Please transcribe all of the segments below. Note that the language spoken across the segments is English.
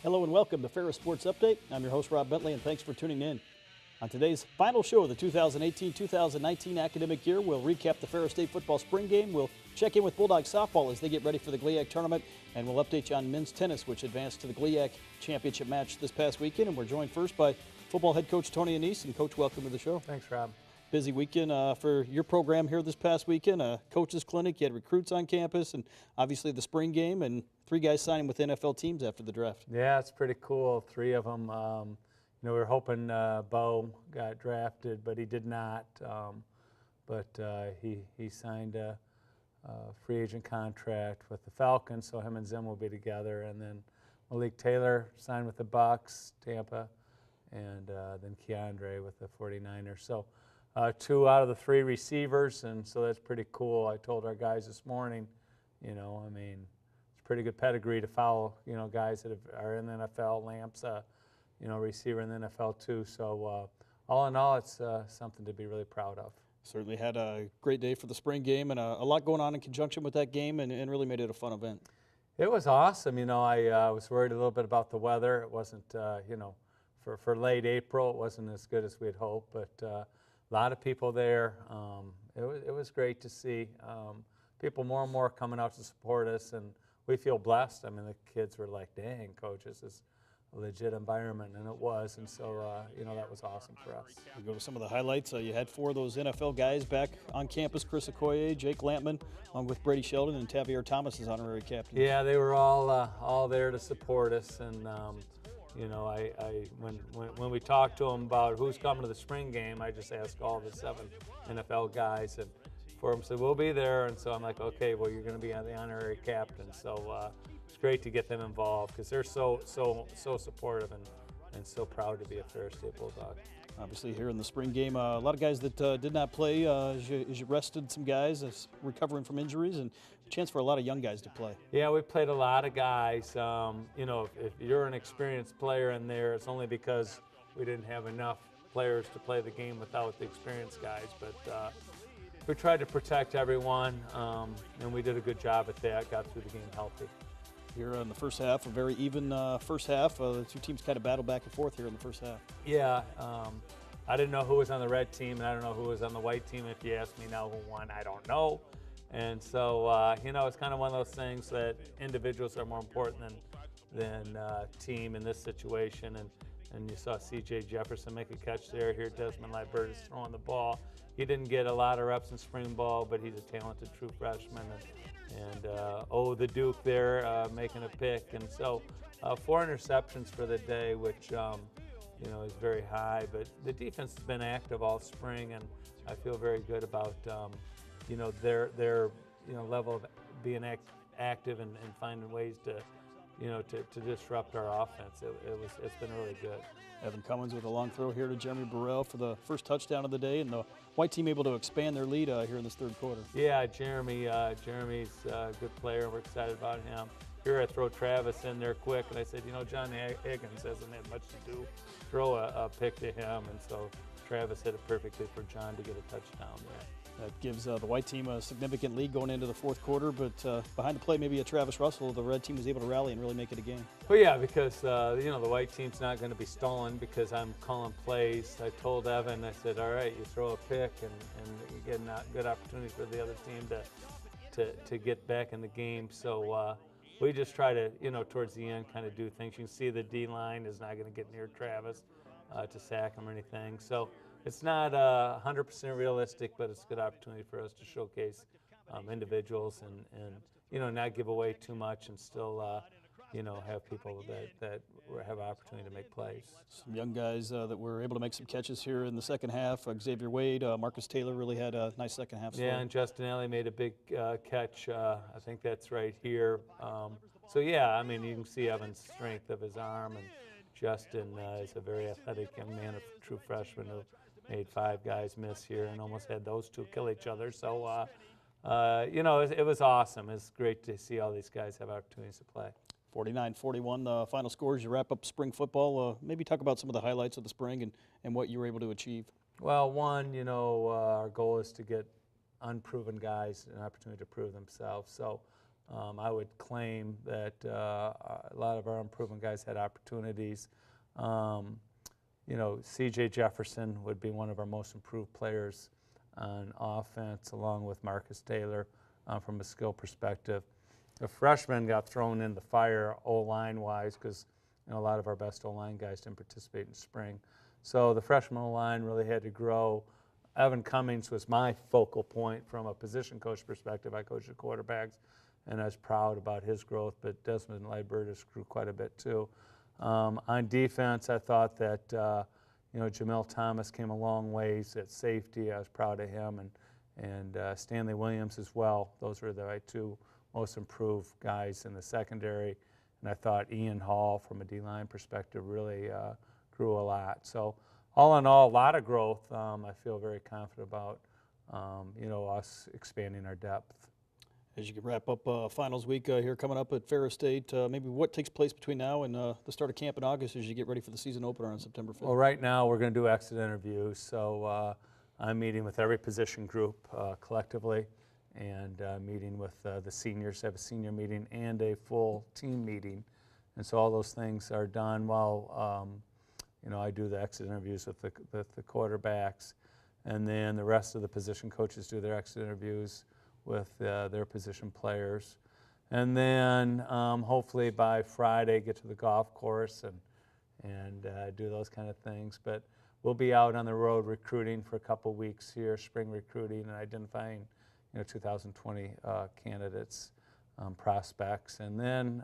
Hello and welcome to Ferris Sports Update. I'm your host, Rob Bentley, and thanks for tuning in. On today's final show of the 2018-2019 academic year, we'll recap the Ferris State football spring game. We'll check in with Bulldog softball as they get ready for the GLIAC tournament, and we'll update you on men's tennis, which advanced to the GLIAC championship match this past weekend. And we're joined first by football head coach Tony Annese. And Coach, welcome to the show. Thanks, Rob. Busy weekend for your program here this past weekend. A coaches clinic, you had recruits on campus, and obviously the spring game, and 3 guys signing with NFL teams after the draft. Yeah, it's pretty cool. 3 of them. We were hoping Bo got drafted, but he did not. He signed a free agent contract with the Falcons, so him and Zim will be together. And then Malik Taylor signed with the Bucks, Tampa, and then Keandre with the 49ers. So 2 out of the 3 receivers, and so that's pretty cool. I told our guys this morning, it's pretty good pedigree to follow, guys that are in the NFL. Lamps, receiver in the NFL too. So all in all, it's something to be really proud of. Certainly had a great day for the spring game, and a lot going on in conjunction with that game, and really made it a fun event. It was awesome. I was worried a little bit about the weather. It wasn't, for late April, it wasn't as good as we had hoped, but a lot of people there. It was great to see people more and more coming out to support us, and we feel blessed. I mean, the kids were like, dang, coach, this is a legit environment, and it was, and so, that was awesome for us. We go to some of the highlights. You had 4 of those NFL guys back on campus: Chris Okoye, Jake Lampman, along with Brady Sheldon and Tavier Thomas as honorary captains. Yeah, they were all there to support us, and when we talked to them about who's coming to the spring game, I just asked all the 7 NFL guys, and 4 of them said, we'll be there. And so I'm like, okay, well, you're going to be the honorary captain. So it's great to get them involved because they're so supportive and so proud to be a Ferris State Bulldog. Obviously, here in the spring game, a lot of guys that did not play as you rested some guys recovering from injuries, and a chance for a lot of young guys to play. Yeah, we played a lot of guys. If you're an experienced player in there, it's only because we didn't have enough players to play the game without the experienced guys. But we tried to protect everyone, and we did a good job at that, got through the game healthy. Here in the first half, a very even first half. The 2 teams kind of battled back and forth here in the first half. Yeah, I didn't know who was on the red team, and I don't know who was on the white team. If you ask me now who won, I don't know. And so, it's kind of one of those things that individuals are more important than team in this situation. And you saw C.J. Jefferson make a catch there. Here, Desmond Libert is throwing the ball. He didn't get a lot of reps in spring ball, but he's a talented true freshman. And the Duke there making a pick. And so 4 interceptions for the day, which, is very high. But the defense has been active all spring, and I feel very good about, their level of being active and finding ways to disrupt our offense. It's been really good. Evan Cummins with a long throw here to Jeremy Burrell for the first touchdown of the day, and the white team able to expand their lead here in this 3rd quarter. Yeah, Jeremy's a good player. We're excited about him. Here I throw Travis in there quick, and I said, John Higgins hasn't had much to do. Throw a pick to him, and so Travis hit it perfectly for John to get a touchdown there. That gives the white team a significant lead going into the 4th quarter, but behind the play, maybe a Travis Russell, the red team was able to rally and really make it a game. Well, yeah, because, the white team's not going to be stolen because I'm calling plays. I told Evan, I said, all right, you throw a pick and you get a good opportunity for the other team to get back in the game. So we just try to, towards the end, kind of do things. You can see the D-line is not going to get near Travis to sack him or anything. So it's not 100% realistic, but it's a good opportunity for us to showcase individuals and not give away too much and still have people that have opportunity to make plays. Some young guys that were able to make some catches here in the second half. Xavier Wade, Marcus Taylor really had a nice second half. Yeah, and Justin Alley made a big catch. I think that's right here. So yeah, you can see Evan's strength of his arm, and Justin is a very athletic young man, a true freshman who made 5 guys miss here and almost had those 2 kill each other. So, it was awesome. It's great to see all these guys have opportunities to play. 49-41, the final scores. You wrap up spring football. Maybe talk about some of the highlights of the spring and what you were able to achieve. Well, one, our goal is to get unproven guys an opportunity to prove themselves. So I would claim that a lot of our improvement guys had opportunities. C.J. Jefferson would be one of our most improved players on offense, along with Marcus Taylor from a skill perspective. The freshmen got thrown in the fire O-line wise because a lot of our best O-line guys didn't participate in spring. So the freshman O-line really had to grow. Evan Cummings was my focal point from a position coach perspective. I coached the quarterbacks, and I was proud about his growth, but Desmond Libertus grew quite a bit too. On defense, I thought that Jamil Thomas came a long ways at safety. I was proud of him, and Stanley Williams as well. Those were the two most improved guys in the secondary, and I thought Ian Hall, from a D-line perspective, really grew a lot. So all in all, a lot of growth. I feel very confident about us expanding our depth. As you can wrap up finals week here coming up at Ferris State, maybe what takes place between now and the start of camp in August as you get ready for the season opener on September 5th? Well, right now we're going to do exit interviews. So I'm meeting with every position group collectively, and meeting with the seniors. I have a senior meeting and a full team meeting. And so all those things are done while I do the exit interviews with the quarterbacks. And then the rest of the position coaches do their exit interviews with their position players. And then hopefully by Friday get to the golf course and do those kind of things. But we'll be out on the road recruiting for a couple weeks here, spring recruiting, and identifying 2020 candidates, prospects. And then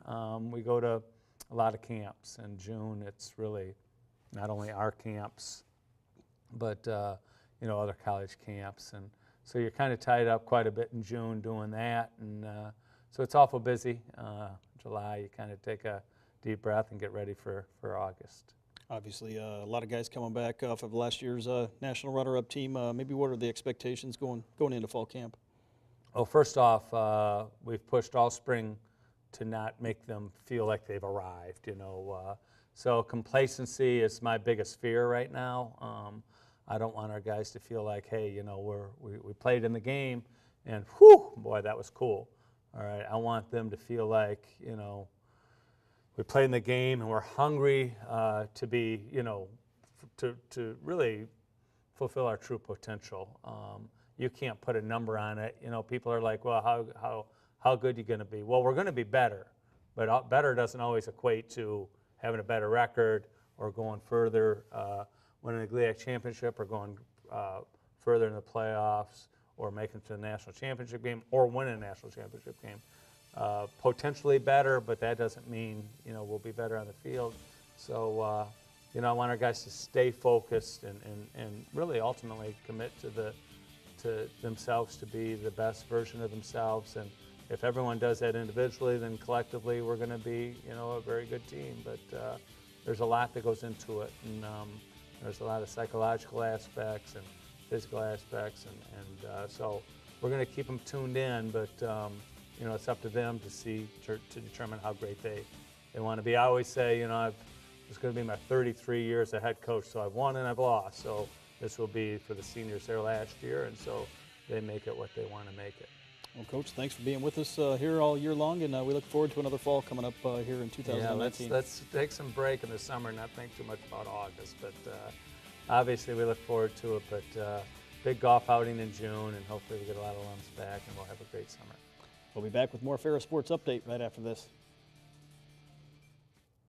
we go to a lot of camps. In June, it's really not only our camps, but other college camps. And so you're kind of tied up quite a bit in June doing that. And so it's awful busy. July, you kind of take a deep breath and get ready for August. Obviously, a lot of guys coming back off of last year's national runner-up team. Maybe what are the expectations going into fall camp? Well, first off, we've pushed all spring to not make them feel like they've arrived, So complacency is my biggest fear right now. I don't want our guys to feel like, hey, we played in the game and whew, boy, that was cool. All right, I want them to feel like, we played in the game and we're hungry to be, to really fulfill our true potential. You can't put a number on it. People are like, well, how good are you going to be? Well, we're going to be better, but better doesn't always equate to having a better record or going further, winning a GLIAC championship or going further in the playoffs or making it to the national championship game or winning a national championship game. Potentially better, but that doesn't mean we'll be better on the field. So I want our guys to stay focused and really ultimately commit to themselves to be the best version of themselves. And if everyone does that individually, then collectively we're going to be a very good team. But there's a lot that goes into it, and there's a lot of psychological aspects and physical aspects, and so we're going to keep them tuned in. But it's up to them to determine how great they want to be. I always say, it's going to be my 33 years as head coach, so I've won and I've lost. So this will be for the seniors there last year, and so they make it what they want to make it. Well, Coach, thanks for being with us here all year long, and we look forward to another fall coming up here in 2019. Yeah, let's take some break in the summer and not think too much about August. But obviously we look forward to it. But big golf outing in June, and hopefully we get a lot of alums back, and we'll have a great summer. We'll be back with more Ferris Sports Update right after this.